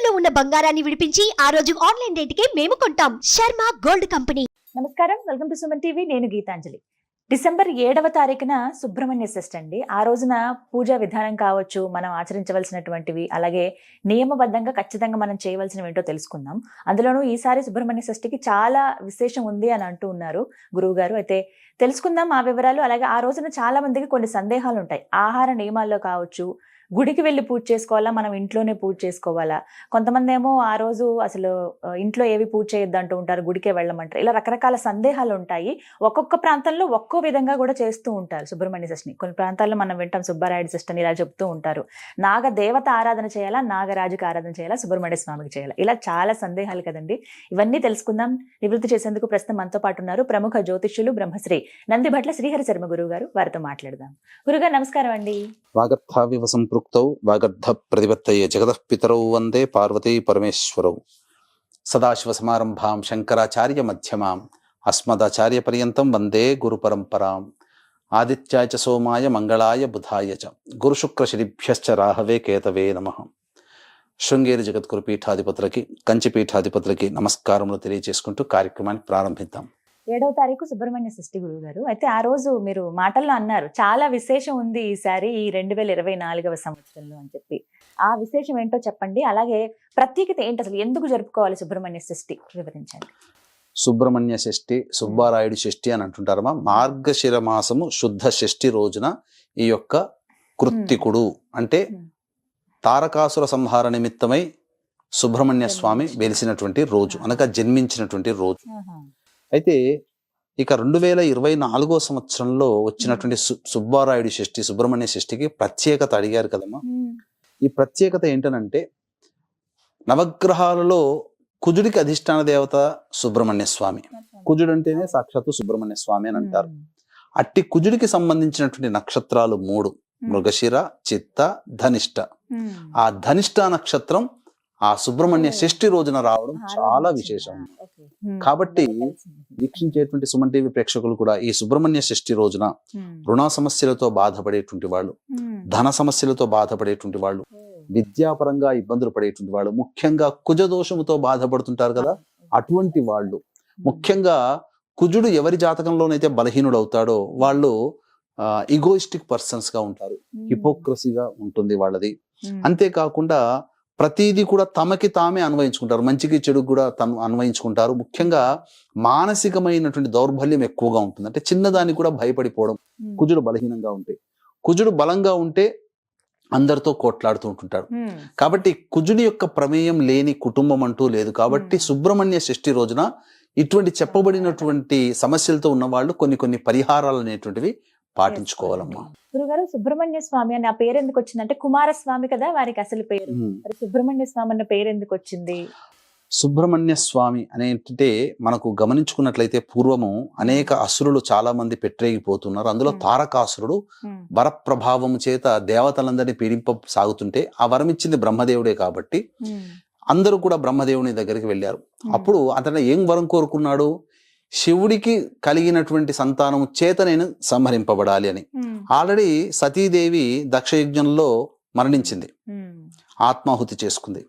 తాకట్టులో ఉన్న బంగారాన్ని విడిపించి ఆ రోజు ఆన్లైన్ రేటుకే మేము కొంటాం. Sharma gold company. నమస్కారం, వెల్కమ్ టు సుమన్ టీవీ. నేను గీతాంజలి. డిసెంబర్ 7వ తారీఖున సుబ్రహ్మణ్య షష్ఠి అండి. ఆ రోజున పూజా విధానం కావచ్చు, మనం ఆచరించవలసినటువంటివి, అలాగే నియమబద్ధంగా ఖచ్చితంగా మనం చేయవలసినవి ఏంటో తెలుసుకుందాం. అందులోనూ ఈసారి సుబ్రహ్మణ్య షష్ఠికి చాలా విశేషం ఉంది అని అంటూ ఉన్నారు గురువు గారు. అయితే తెలుసుకుందాం ఆ వివరాలు. అలాగే ఆ రోజున చాలా మందికి కొన్ని సందేహాలు ఉంటాయి. ఆహార నియమాల్లో కావచ్చు, గుడికి వెళ్ళి పూజ చేసుకోవాలా, మనం ఇంట్లోనే పూజ చేసుకోవాలా, కొంతమంది ఏమో ఆ రోజు అసలు ఇంట్లో ఏవి పూజ చేయొద్దు అంటూ ఉంటారు, గుడికే వెళ్ళమంటారు. ఇలా రకరకాల సందేహాలు ఉంటాయి. ఒక్కొక్క ప్రాంతంలో ఒక్కో విధంగా కూడా చేస్తూ ఉంటారు సుబ్రహ్మణ్య షష్ఠిని. కొన్ని ప్రాంతాల్లో మనం వింటాం సుబ్బారాయుడు షష్ఠి అని ఇలా చెప్తూ ఉంటారు. నాగ దేవత ఆరాధన చేయాలా, నాగరాజుకి ఆరాధన చేయాలా, సుబ్రహ్మణ్య స్వామికి చేయాలా, ఇలా చాలా సందేహాలు కదండి. ఇవన్నీ తెలుసుకుందాం. నివృత్తి చేసేందుకు ప్రస్తుతం మనతో పాటు ఉన్నారు ప్రముఖ జ్యోతిష్యులు బ్రహ్మశ్రీ నందిభట్ల శ్రీహరి శర్మ గురువు గారు. వారితో మాట్లాడదాం. గురుగారు నమస్కారం అండి. వాగర్థావివ సంపృక్తౌ వాగర్థ ప్రతిపత్తయే జగతః పితరౌ వందే పార్వతీ పరమేశ్వరౌ. సదాశివ సమారంభాం శంకరాచార్య మధ్యమాం అస్మదాచార్య పర్యంతం వందే గురు పరంపరాం. ఆదిత్యాయ చ సోమాయ మంగళాయ బుధాయ చ గురుశుక్రశనిభ్యశ్చ రాహవే కేతవే నమః. శృంగేరి జగద్గురు పీఠాధిపతులకి, కంచి పీఠాధిపతులకి నమస్కారములు తెలియజేసుకుంటూ కార్యక్రమాన్ని ప్రారంభిద్దాం. 7వ తారీఖు సుబ్రహ్మణ్య షష్ఠి గురువు గారు. అయితే ఆ రోజు మీరు మాటల్లో అన్నారు చాలా విశేషం ఉంది ఈసారి ఈ 2024వ సంవత్సరంలో అని చెప్పి. ఆ విశేషం ఏంటో చెప్పండి. అలాగే ప్రత్యేకత ఏంటి, అసలు ఎందుకు జరుపుకోవాలి సుబ్రహ్మణ్య షష్ఠి వివరించండి. సుబ్రహ్మణ్య షష్ఠి, సుబ్బారాయుడు షష్ఠి అని అంటుంటారమ్మా. మార్గశిర మాసము శుద్ధ షష్ఠి రోజున ఈ యొక్క కృత్తికుడు అంటే తారకాసుర సంహార నిమిత్తమై సుబ్రహ్మణ్య స్వామి వెలిసినటువంటి రోజు, అనగా జన్మించినటువంటి రోజు. అయితే ఇక 2024 సంవత్సరంలో వచ్చినటువంటి సుబ్బారాయుడు షష్ఠి, సుబ్రహ్మణ్య షష్ఠికి ప్రత్యేకత అడిగారు కదమ్మా. ఈ ప్రత్యేకత ఏంటనంటే, నవగ్రహాలలో కుజుడికి అధిష్టాన దేవత సుబ్రహ్మణ్య స్వామి. కుజుడు అంటేనే సాక్షాత్తు సుబ్రహ్మణ్య స్వామి అని అంటారు. అట్టి కుజుడికి సంబంధించినటువంటి నక్షత్రాలు 3: మృగశిర, చిత్త, ధనిష్ట. ఆ ధనిష్ట నక్షత్రం ఆ సుబ్రహ్మణ్య షష్ఠి రోజున రావడం చాలా విశేషం. కాబట్టి వీక్షించేటువంటి సుమన్ టీవీ ప్రేక్షకులు కూడా ఈ సుబ్రహ్మణ్య షష్ఠి రోజున రుణ సమస్యలతో బాధపడేటువంటి వాళ్ళు, ధన సమస్యలతో బాధపడేటువంటి వాళ్ళు, విద్యాపరంగా ఇబ్బందులు పడేటువంటి వాళ్ళు, ముఖ్యంగా కుజ దోషముతో బాధపడుతుంటారు కదా, అటువంటి వాళ్ళు, ముఖ్యంగా కుజుడు ఎవరి జాతకంలోనైతే బలహీనుడు అవుతాడో వాళ్ళు ఈగోయిస్టిక్ పర్సన్స్ గా ఉంటారు, హిపోక్రసీగా ఉంటుంది వాళ్ళది. అంతేకాకుండా ప్రతిదీ కూడా తమకి తామే అన్వయించుకుంటారు, మంచికి చెడుకు కూడా తను అన్వయించుకుంటారు. ముఖ్యంగా మానసికమైనటువంటి దౌర్బల్యం ఎక్కువగా ఉంటుంది. అంటే చిన్నదానికి కూడా భయపడిపోవడం, కుజుడు బలహీనంగా ఉంటే. కుజుడు బలంగా ఉంటే అందరితో కోట్లాడుతూ ఉంటుంటాడు. కాబట్టి కుజుడి యొక్క ప్రమేయం లేని కుటుంబం అంటూ లేదు. కాబట్టి సుబ్రహ్మణ్య షష్ఠి రోజున ఇటువంటి చెప్పబడినటువంటి సమస్యలతో ఉన్న వాళ్ళు కొన్ని పరిహారాలు అనేటువంటివి పాటించుకోవాలమ్మా. గురుగారు, సుబ్రహ్మణ్య స్వామి అని ఆ పేరు ఎందుకు వచ్చింది? అంటే కుమారస్వామి కదా వారికి అసలు పేరు. సుబ్రహ్మణ్య స్వామి అన్న పేరు ఎందుకు వచ్చింది? సుబ్రహ్మణ్య స్వామి అనేంటే మనకు గమనించుకున్నట్లయితే పూర్వము అనేక అసురులు చాలా మంది పెట్టరేగిపోతున్నారు. అందులో తారకాసురుడు వరప్రభావం చేత దేవతలందరినీ పీడింప సాగుతుంటే ఆ వరం ఇచ్చింది బ్రహ్మదేవుడే కాబట్టి అందరూ కూడా బ్రహ్మదేవుని దగ్గరికి వెళ్ళారు. అప్పుడు అతను ఏం వరం కోరుకున్నాడు? శివుడికి కలిగినటువంటి సంతానము చేత నేను సంహరింపబడాలి అని. ఆల్రెడీ సతీదేవి దక్షయజ్ఞంలో మరణించింది, ఆత్మాహుతి చేసుకుంది.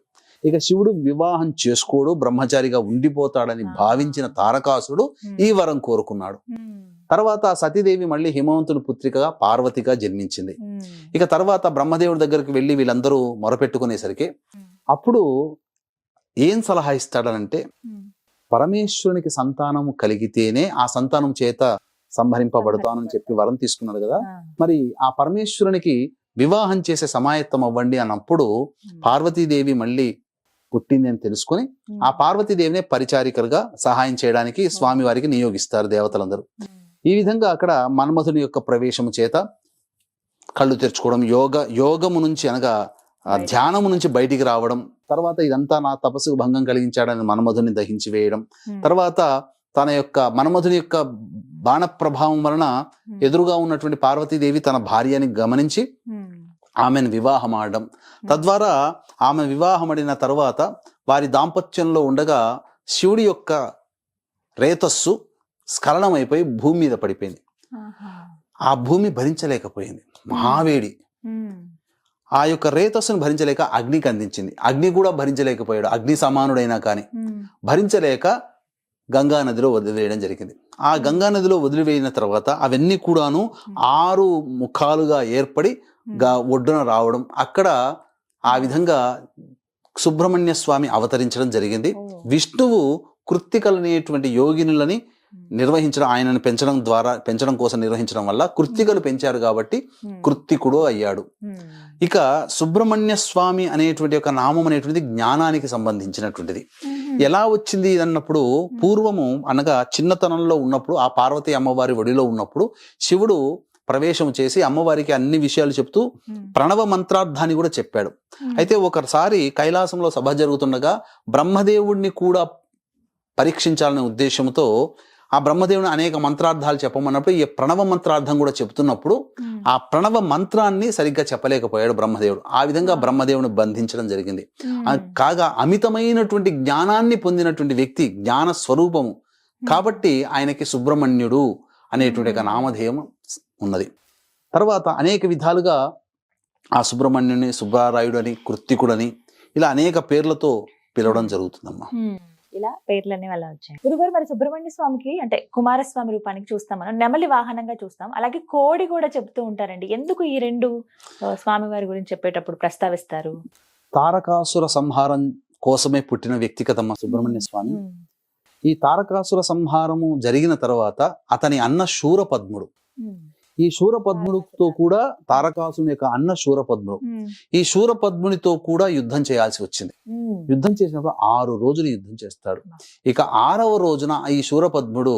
ఇక శివుడు వివాహం చేసుకోడు, బ్రహ్మచారిగా ఉండిపోతాడని భావించిన తారకాసుడు ఈ వరం కోరుకున్నాడు. తర్వాత సతీదేవి మళ్ళీ హిమవంతుని పుత్రికగా పార్వతిగా జన్మించింది. ఇక తర్వాత బ్రహ్మదేవుడి దగ్గరికి వెళ్ళి వీళ్ళందరూ మొరపెట్టుకునేసరికి అప్పుడు ఏం సలహా ఇస్తాడనంటే, పరమేశ్వరునికి సంతానము కలిగితేనే ఆ సంతానం చేత సంహరింపబడతానని చెప్పి వరం తీసుకున్నాడు కదా. మరి ఆ పరమేశ్వరునికి వివాహం చేసే సమాయత్తం అవ్వండి అన్నప్పుడు పార్వతీదేవి మళ్ళీ పుట్టింది అని తెలుసుకొని ఆ పార్వతీదేవినే పరిచారికలుగా సహాయం చేయడానికి స్వామి వారికి నియోగిస్తారు దేవతలందరూ. ఈ విధంగా అక్కడ మన్మధుని యొక్క ప్రవేశము చేత కళ్ళు తెరుచుకోవడం, యోగము నుంచి అనగా ధ్యానము నుంచి బయటికి రావడం, తర్వాత ఇదంతా నా తపస్సుకు భంగం కలిగించాడని మన్మధుని దహించి వేయడం, తర్వాత తన యొక్క మన్మధుని యొక్క బాణ ప్రభావం వలన ఎదురుగా ఉన్నటువంటి పార్వతీదేవి తన భార్యని గమనించి ఆమెను వివాహం ఆడడం, తద్వారా ఆమె వివాహమడిన తర్వాత వారి దాంపత్యంలో ఉండగా శివుడి యొక్క రేతస్సు స్ఖలనమైపోయి భూమి మీద పడిపోయింది. ఆ భూమి భరించలేకపోయింది, మహావేడి. ఆ యొక్క రేతస్సును భరించలేక అగ్నికి అందించింది. అగ్ని కూడా భరించలేకపోయాడు, అగ్ని సమానుడైనా కానీ భరించలేక గంగా నదిలో వదిలివేయడం జరిగింది. ఆ గంగా నదిలో వదిలివేయిన తర్వాత అవన్నీ కూడాను 6 ముఖాలుగా ఏర్పడి ఒడ్డున రావడం, అక్కడ ఆ విధంగా సుబ్రహ్మణ్య స్వామి అవతరించడం జరిగింది. విష్ణువు కృత్తికలనేటువంటి యోగినులని నిర్వహించడం, ఆయనను పెంచడం కోసం నిర్వహించడం వల్ల కృత్తికలు పెంచారు కాబట్టి కృత్తికుడు అయ్యాడు. ఇక సుబ్రహ్మణ్య స్వామి అనేటువంటి ఒక నామం అనేటువంటిది జ్ఞానానికి సంబంధించినటువంటిది. ఎలా వచ్చింది అన్నప్పుడు, పూర్వము అనగా చిన్నతనంలో ఉన్నప్పుడు, ఆ పార్వతీ అమ్మవారి ఒడిలో ఉన్నప్పుడు శివుడు ప్రవేశం చేసి అమ్మవారికి అన్ని విషయాలు చెప్తూ ప్రణవ మంత్రార్థాన్ని కూడా చెప్పాడు. అయితే ఒకసారి కైలాసంలో సభ జరుగుతుండగా బ్రహ్మదేవుడిని కూడా పరీక్షించాలనే ఉద్దేశంతో ఆ బ్రహ్మదేవుని అనేక మంత్రార్థాలు చెప్పమన్నప్పుడు ఈ ప్రణవ మంత్రార్థం కూడా చెప్తున్నప్పుడు ఆ ప్రణవ మంత్రాన్ని సరిగ్గా చెప్పలేకపోయాడు బ్రహ్మదేవుడు. ఆ విధంగా బ్రహ్మదేవుని బంధించడం జరిగింది. కాగా అమితమైనటువంటి జ్ఞానాన్ని పొందినటువంటి వ్యక్తి, జ్ఞాన స్వరూపము కాబట్టి ఆయనకి సుబ్రహ్మణ్యుడు అనేటువంటి ఒక నామధేయం ఉన్నది. తర్వాత అనేక విధాలుగా ఆ సుబ్రహ్మణ్యుని సుబ్బారాయుడు అని, కృత్తికుడని ఇలా అనేక పేర్లతో పిలవడం జరుగుతుందమ్మా. ఇలా పేర్లన్నీ వల్ల వచ్చాయి. గురుగారు, మరి సుబ్రహ్మణ్య స్వామికి అంటే కుమారస్వామి రూపానికి చూస్తాం మనం, నెమలి వాహనంగా చూస్తాం, అలాగే కోడి కూడా చెప్తూ ఉంటారండి. ఎందుకు ఈ 2 స్వామివారి గురించి చెప్పేటప్పుడు ప్రస్తావిస్తారు? తారకాసుర సంహారం కోసమే పుట్టిన వ్యక్తి కదమ్మా సుబ్రహ్మణ్య స్వామి. ఈ తారకాసుర సంహారము జరిగిన తర్వాత అతని అన్న శూరపద్ముడు, ఈ శూరపద్ముడితో కూడా తారకాసుని యొక్క అన్న శూరపద్ముడు, ఈ శూరపద్మునితో కూడా యుద్ధం చేయాల్సి వచ్చింది. యుద్ధం చేసినప్పుడు 6 రోజులు యుద్ధం చేస్తాడు. ఇక 6వ రోజున ఈ శూరపద్ముడు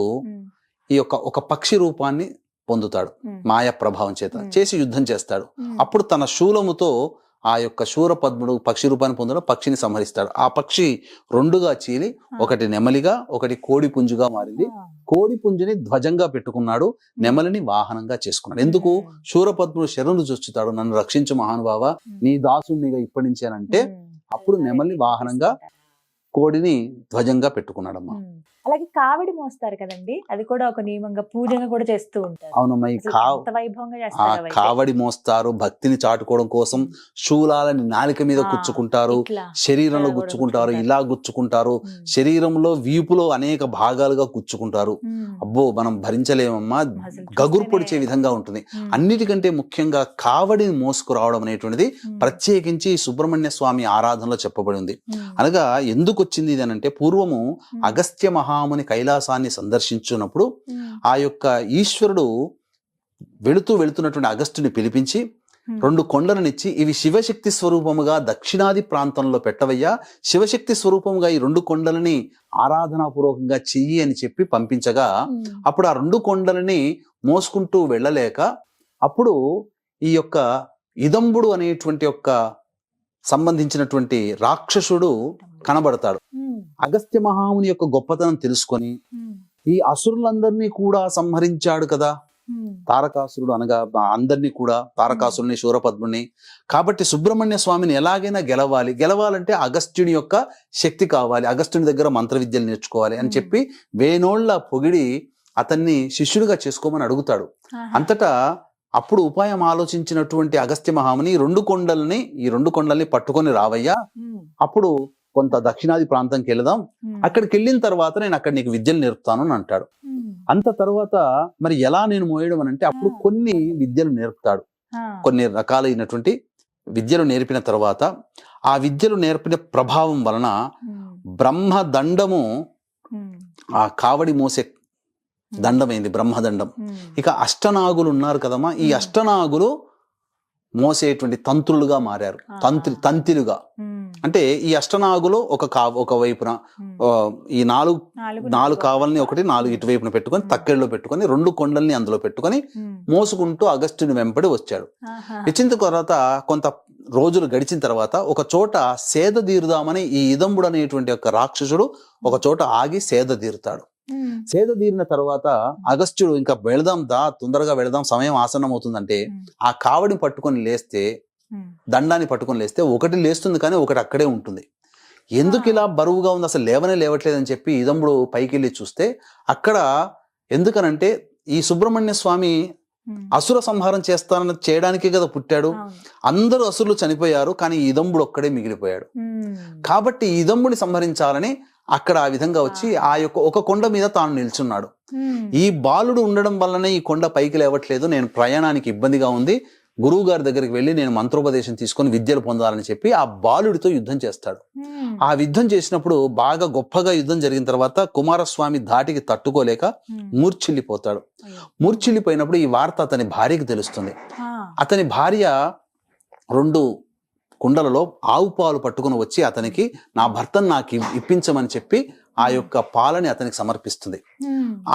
ఈ యొక్క ఒక పక్షి రూపాన్ని పొందుతాడు, మాయ ప్రభావం చేత చేసి యుద్ధం చేస్తాడు. అప్పుడు తన శూలముతో ఆ యొక్క శూరపద్ముడు పక్షి రూపాన్ని పొందడం, పక్షిని సంహరిస్తాడు. ఆ పక్షి 2గా చీలి ఒకటి నెమలిగా, ఒకటి కోడి పుంజుగా మారింది. కోడి పుంజుని ధ్వజంగా పెట్టుకున్నాడు, నెమలిని వాహనంగా చేసుకున్నాడు. ఎందుకు? శూరపద్ముడు శరణు చూచుతాడు, నన్ను రక్షించు మహానుభావ, నీ దాసునిగా ఇప్పటి నుంచి అని అంటే అప్పుడు నెమలిని వాహనంగా, కోడిని ధ్వజంగా పెట్టుకున్నాడమ్మా. అలాగే కావడి మోస్తారు కదండి, అది కూడా ఒక నియమంగా పూజగా కూడా చేస్తూ ఉంటారు. అవునమ్మా, ఈ కావడి మోస్తారు భక్తిని చాటుకోవడం కోసం. శూలాలని నాలిక మీద గుచ్చుకుంటారు, శరీరంలో గుచ్చుకుంటారు, ఇలా గుచ్చుకుంటారు, శరీరంలో వీపులో అనేక భాగాలుగా గుచ్చుకుంటారు. అబ్బో, మనం భరించలేమమ్మా, గగురు పొడిచే విధంగా ఉంటుంది. అన్నిటికంటే ముఖ్యంగా కావడిని మోసుకురావడం అనేటువంటిది ప్రత్యేకించి సుబ్రహ్మణ్య స్వామి ఆరాధనలో చెప్పబడి ఉంది. అనగా ఎందుకు వచ్చింది ఇది అనంటే, పూర్వము అగస్త్య మహాముని కైలాసాన్ని సందర్శించున్నప్పుడు ఆ యొక్క ఈశ్వరుడు వెళుతున్నటువంటి అగస్త్యుని పిలిపించి 2 కొండలనిచ్చి, ఇవి శివశక్తి స్వరూపముగా దక్షిణాది ప్రాంతంలో పెట్టవయ్యా, శివశక్తి స్వరూపముగా ఈ 2 కొండలని ఆరాధనాపూర్వకంగా చెయ్యి అని చెప్పి పంపించగా, అప్పుడు ఆ 2 కొండలని మోసుకుంటూ వెళ్ళలేక అప్పుడు ఈ యొక్క ఇదంబుడు అనేటువంటి యొక్క సంబంధించినటువంటి రాక్షసుడు కనబడతాడు. అగస్త్య మహాముని యొక్క గొప్పతనం తెలుసుకొని ఈ అసురులందరినీ కూడా సంహరించాడు కదా తారకాసురుడు, అనగా అందరినీ కూడా, తారకాసురుని, శూరపద్ముని. కాబట్టి సుబ్రహ్మణ్య స్వామిని ఎలాగైనా గెలవాలంటే అగస్త్యుని యొక్క శక్తి కావాలి, అగస్త్యుని దగ్గర మంత్ర విద్యలు నేర్చుకోవాలి అని చెప్పి వేనోళ్ల పొగిడి అతన్ని శిష్యుడిగా చేసుకోమని అడుగుతాడు. అంతటా అప్పుడు ఉపాయం ఆలోచించినటువంటి అగస్త్య మహాముని ఈ 2 కొండల్ని పట్టుకొని రావయ్యా, అప్పుడు కొంత దక్షిణాది ప్రాంతంకి వెళదాం, అక్కడికి వెళ్ళిన తర్వాత నేను అక్కడ నీకు విద్యలు నేర్పుతాను అని అంటాడు. అంత తర్వాత మరి ఎలా నేను మోయడం అని అంటే, అప్పుడు కొన్ని విద్యలు నేర్పుతాడు. కొన్ని రకాలైనటువంటి విద్యలు నేర్పిన తర్వాత ఆ విద్యలు నేర్పిన ప్రభావం వలన బ్రహ్మదండము ఆ కావడి మోసే దండమైంది, బ్రహ్మదండం. ఇక అష్టనాగులు ఉన్నారు కదమ్మా, ఈ అష్టనాగులు మోసేటువంటి తంత్రులుగా మారారు, తంతిలుగా. అంటే ఈ అష్టనాగులు ఒక వైపున ఈ 4 కావల్ని ఒకటి 4 ఇటువైపున పెట్టుకొని తక్కెళ్ళలో పెట్టుకొని 2 కొండల్ని అందులో పెట్టుకొని మోసుకుంటూ అగస్త్యుని వెంపడి వచ్చాడు. ఇచ్చిన తర్వాత కొంత రోజులు గడిచిన తర్వాత ఒక చోట సేద తీరుదామని ఈ ఇదంబుడు అనేటువంటి ఒక రాక్షసుడు ఒక చోట ఆగి సేద తీరుతాడు. సేద తీరిన తర్వాత అగస్త్యుడు ఇంకా తొందరగా వెళదాం, సమయం ఆసన్నం అవుతుందంటే ఆ కావడిని పట్టుకొని లేస్తే, దండాన్ని పట్టుకొని లేస్తే ఒకటి లేస్తుంది కానీ ఒకటి అక్కడే ఉంటుంది. ఎందుకు ఇలా బరువుగా ఉంది, అసలు లేవట్లేదని చెప్పి ఇదంబుడు పైకి వెళ్ళి చూస్తే అక్కడ ఎందుకనంటే ఈ సుబ్రహ్మణ్య స్వామి అసుర సంహారం చేయడానికే కదా పుట్టాడు. అందరూ అసురులు చనిపోయారు, కానీ ఈ ఇదంబుడు ఒక్కడే మిగిలిపోయాడు. కాబట్టి ఈ ఇదంబుని సంహరించాలని అక్కడ ఆ విధంగా వచ్చి ఆ యొక్క ఒక కొండ మీద తాను నిల్చున్నాడు. ఈ బాలుడు ఉండడం వల్లనే ఈ కొండ పైకి లేవట్లేదు, నేను ప్రయాణానికి ఇబ్బందిగా ఉంది, గురువు గారి దగ్గరికి వెళ్ళి నేను మంత్రోపదేశం తీసుకొని విద్యలు పొందాలని చెప్పి ఆ బాలుడితో యుద్ధం చేస్తాడు. ఆ యుద్ధం చేసినప్పుడు బాగా గొప్పగా యుద్ధం జరిగిన తర్వాత కుమారస్వామి ధాటికి తట్టుకోలేక మూర్ఛిల్లిపోతాడు. మూర్ఛిల్లిపోయినప్పుడు ఈ వార్త అతని భార్యకి తెలుస్తుంది. అతని భార్య 2 కుండలలో ఆవు పాలు పట్టుకుని వచ్చి అతనికి నా భర్తను నాకు ఇప్పించమని చెప్పి ఆ యొక్క పాలని అతనికి సమర్పిస్తుంది.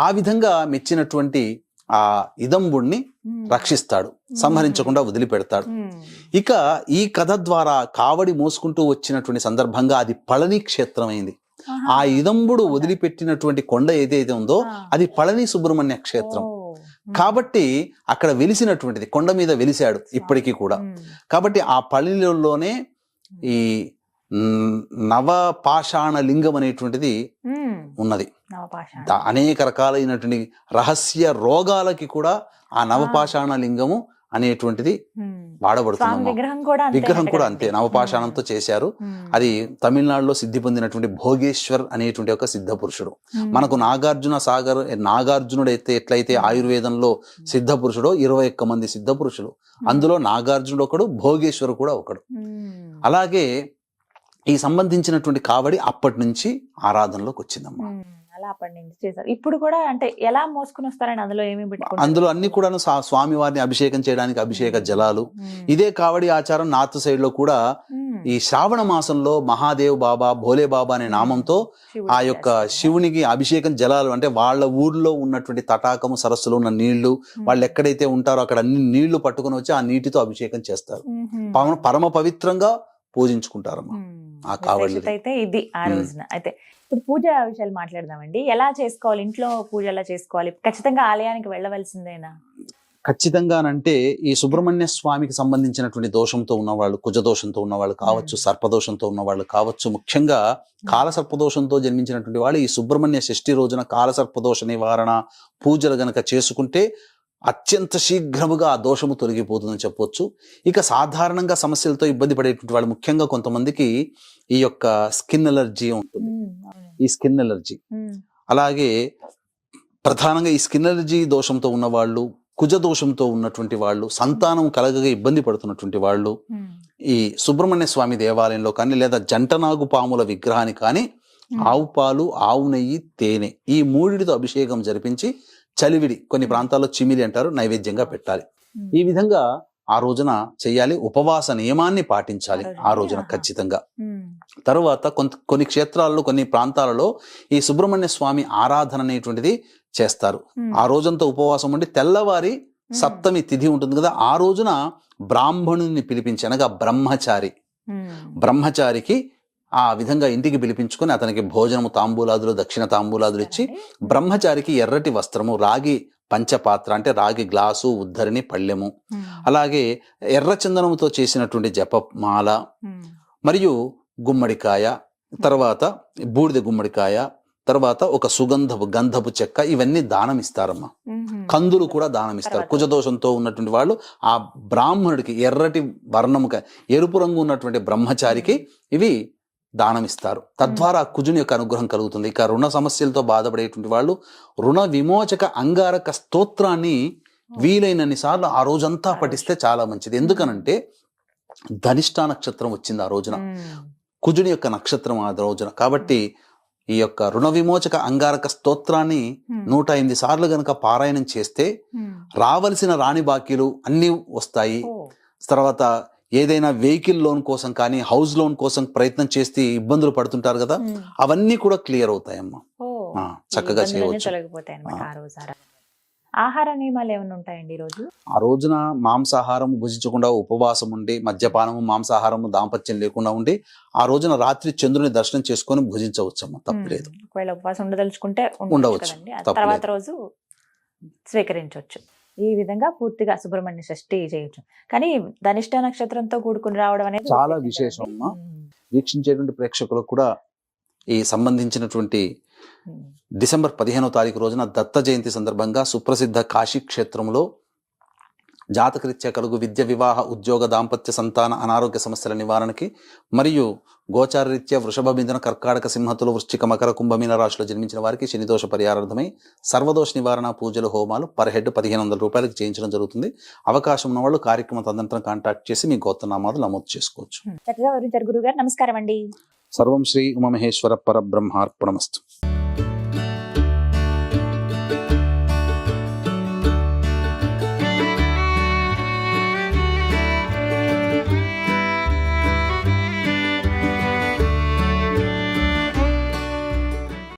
ఆ విధంగా మెచ్చినటువంటి ఆ ఇదంబుణ్ణి రక్షిస్తాడు, సంహరించకుండా వదిలిపెడతాడు. ఇక ఈ కథ ద్వారా కావడి మోసుకుంటూ వచ్చినటువంటి సందర్భంగా అది పళని క్షేత్రమైంది. ఆ ఇదంబుడు వదిలిపెట్టినటువంటి కొండ ఏదైతే ఉందో అది పళని సుబ్రహ్మణ్య క్షేత్రం. కాబట్టి అక్కడ వెలిసినటువంటిది, కొండ మీద వెలిశాడు ఇప్పటికీ కూడా. కాబట్టి ఆ పళనిలోనే ఈ నవపాషాణ లింగం అనేటువంటిది ఉన్నది. అనేక రకాలైనటువంటి రహస్య రోగాలకి కూడా ఆ నవపాషాణ లింగము అనేటువంటిది వాడబడుతుంది. విగ్రహం కూడా అంతే, నవపాషాణంతో చేశారు. అది తమిళనాడులో సిద్ధి పొందినటువంటి భోగేశ్వర్ అనేటువంటి ఒక సిద్ధ పురుషుడు. మనకు నాగార్జునుడు అయితే ఎట్లయితే ఆయుర్వేదంలో సిద్ధ పురుషుడో 21 మంది సిద్ధ పురుషులు, అందులో నాగార్జునుడు ఒకడు, భోగేశ్వరు కూడా ఒకడు. అలాగే ఈ సంబంధించినటువంటి కావడి అప్పటి నుంచి ఆరాధనలోకి వచ్చిందమ్మా. అలా అప్పటి నుంచి చేశారు. ఇప్పుడు కూడా అంటే ఎలా మోసుకుని వస్తారని అందులో ఏమేమి పెట్టుకుంటారు? అందులో అన్ని కూడా స్వామి వారిని అభిషేకం చేయడానికి అభిషేక జలాలు. ఇదే కావడి ఆచారం నార్త్ సైడ్ లో కూడా ఈ శ్రావణ మాసంలో మహాదేవ్ బాబా, భోలే బాబా అనే నామంతో ఆ యొక్క శివునికి అభిషేకం జలాలు, అంటే వాళ్ళ ఊర్లో ఉన్నటువంటి తటాకము సరస్సులో ఉన్న నీళ్లు, వాళ్ళు ఎక్కడైతే ఉంటారో అక్కడ అన్ని నీళ్లు పట్టుకుని వచ్చి ఆ నీటితో అభిషేకం చేస్తారు. పరమ పవిత్రంగా పూజించుకుంటారమ్మా ఆ కావడి. అయితే ఇది ఆ రోజున. అయితే ఇప్పుడు పూజ విషయాలు మాట్లాడదామండి. ఎలా చేసుకోవాలి, ఇంట్లో పూజ ఎలా చేసుకోవాలి? ఖచ్చితంగా ఆలయానికి వెళ్ళవలసిందేనా? ఖచ్చితంగానంటే ఈ సుబ్రహ్మణ్య స్వామికి సంబంధించినటువంటి దోషంతో ఉన్నవాళ్ళు, కుజ దోషంతో ఉన్నవాళ్ళు కావచ్చు, సర్పదోషంతో ఉన్నవాళ్ళు కావచ్చు, ముఖ్యంగా కాలసర్పదోషంతో జన్మించినటువంటి వాళ్ళు ఈ సుబ్రహ్మణ్య షష్ఠి రోజున కాలసర్పదోష నివారణ పూజలు గనక చేసుకుంటే అత్యంత శీఘ్రముగా ఆ దోషము తొలగిపోతుందని చెప్పొచ్చు. ఇక సాధారణంగా సమస్యలతో ఇబ్బంది పడేటువంటి వాళ్ళు, ముఖ్యంగా కొంతమందికి ఈ యొక్క స్కిన్ ఎలర్జీ ఉంటుంది, ఈ స్కిన్ ఎలర్జీ. అలాగే ప్రధానంగా ఈ స్కిన్ ఎలర్జీ దోషంతో ఉన్నవాళ్ళు, కుజ దోషంతో ఉన్నటువంటి వాళ్ళు, సంతానం కలగగా ఇబ్బంది పడుతున్నటువంటి వాళ్ళు ఈ సుబ్రహ్మణ్య స్వామి దేవాలయంలో కానీ లేదా జంటనాగు పాముల విగ్రహాన్ని కానీ ఆవు పాలు, ఆవు నెయ్యి, తేనె ఈ 3తో అభిషేకం జరిపించి చలివిడి, కొన్ని ప్రాంతాల్లో చిమిలి అంటారు, నైవేద్యంగా పెట్టాలి. ఈ విధంగా ఆ రోజున చెయ్యాలి. ఉపవాస నియమాన్ని పాటించాలి ఆ రోజున ఖచ్చితంగా. తరువాత కొన్ని క్షేత్రాల్లో, కొన్ని ప్రాంతాలలో ఈ సుబ్రహ్మణ్య స్వామి ఆరాధన అనేటువంటిది చేస్తారు. ఆ రోజంతా ఉపవాసం ఉండి తెల్లవారి సప్తమి తిథి ఉంటుంది కదా, ఆ రోజున బ్రాహ్మణుని పిలిపించి, అనగా బ్రహ్మచారికి ఆ విధంగా ఇంటికి పిలిపించుకొని అతనికి భోజనము, తాంబూలాదులు, దక్షిణ తాంబూలాదులు ఇచ్చి, బ్రహ్మచారికి ఎర్రటి వస్త్రము, రాగి పంచపాత్ర అంటే రాగి గ్లాసు, ఉద్ధరిణి, పళ్ళెము, అలాగే ఎర్ర చందనముతో చేసినటువంటి జపమాల, మరియు గుమ్మడికాయ, తర్వాత బూడిద గుమ్మడికాయ, తర్వాత ఒక గంధపు చెక్క, ఇవన్నీ దానం ఇస్తారమ్మా. కందులు కూడా దానం ఇస్తారు. కుజదోషంతో ఉన్నటువంటి వాళ్ళు ఆ బ్రాహ్మణుడికి ఎర్రటి వర్ణము, ఎరుపు రంగు ఉన్నటువంటి బ్రహ్మచారికి ఇవి దానం ఇస్తారు. తద్వారా కుజుని యొక్క అనుగ్రహం కలుగుతుంది. ఇక రుణ సమస్యలతో బాధపడేటువంటి వాళ్ళు రుణ విమోచక అంగారక స్తోత్రాన్ని వీలైనన్ని సార్లు ఆ రోజంతా పఠిస్తే చాలా మంచిది. ఎందుకనంటే ధనిష్ఠా నక్షత్రం వచ్చింది ఆ రోజున, కుజుని యొక్క నక్షత్రం ఆ రోజున. కాబట్టి ఈ యొక్క రుణ విమోచక అంగారక స్తోత్రాన్ని 108 సార్లు గనక పారాయణం చేస్తే రావలసిన రాణి బాకీలు అన్నీ వస్తాయి. తర్వాత ఏదైనా వెహికల్ లోన్ కోసం కానీ, హౌస్ లోన్ కోసం ప్రయత్నం చేస్తే ఇబ్బందులు పడుతుంటారు కదా, అవన్నీ కూడా క్లియర్ అవుతాయమ్మా. చక్కగా చేయవచ్చు. ఆహార నియమాలు ఏమైనా ఉంటాయండి ఈ రోజు? ఆ రోజున మాంసాహారం భుజించకుండా ఉపవాసం ఉండి, మద్యపానము, మాంసాహారము, దాంపత్యం లేకుండా ఉండి, ఆ రోజున రాత్రి చంద్రుని దర్శనం చేసుకొని భుజించవచ్చమ్మా, తప్పలేదు. ఒకవేళ ఉపవాసం ఉండదలుచుకుంటే ఉండవచ్చు, తర్వాత రోజు స్వీకరించవచ్చు. ఈ విధంగా పూర్తిగా సుబ్రహ్మణ్య షష్ఠి చేయొచ్చు. కానీ ధనిష్ఠ నక్షత్రంతో కూడుకుని రావడం అనేది చాలా విశేషం అమ్మా. వీక్షించేటువంటి ప్రేక్షకులకు కూడా ఈ సంబంధించినటువంటి డిసెంబర్ 15వ తారీఖు రోజున దత్త జయంతి సందర్భంగా సుప్రసిద్ధ కాశీ క్షేత్రంలో జాతకరీత్యా కలుగు విద్య, వివాహ, ఉద్యోగ, దాంపత్య, సంతాన, అనారోగ్య సమస్యల నివారణకి మరియు గోచారరీత్యా వృషభ, మిథున, కర్కాటక, సింహతులు, వృశ్చిక, మకర, కుంభమీన రాశిలో జన్మించిన వారికి శనిదోష పరిహారార్థమై సర్వదోష నివారణ పూజలు, హోమాలు పర్ హెడ్ 1500 రూపాయలకు చేయించడం జరుగుతుంది. అవకాశం ఉన్న వాళ్ళు కార్యక్రమం తదనంతరం కాంటాక్ట్ చేసి మీ గోత్రనామాలు నమోదు చేసుకోవచ్చు. చక్కగా వివరించారు గురుగారు. నమస్కారం అండి. సర్వం శ్రీ ఉమామహేశ్వర పరబ్రహ్మార్పణమస్తు.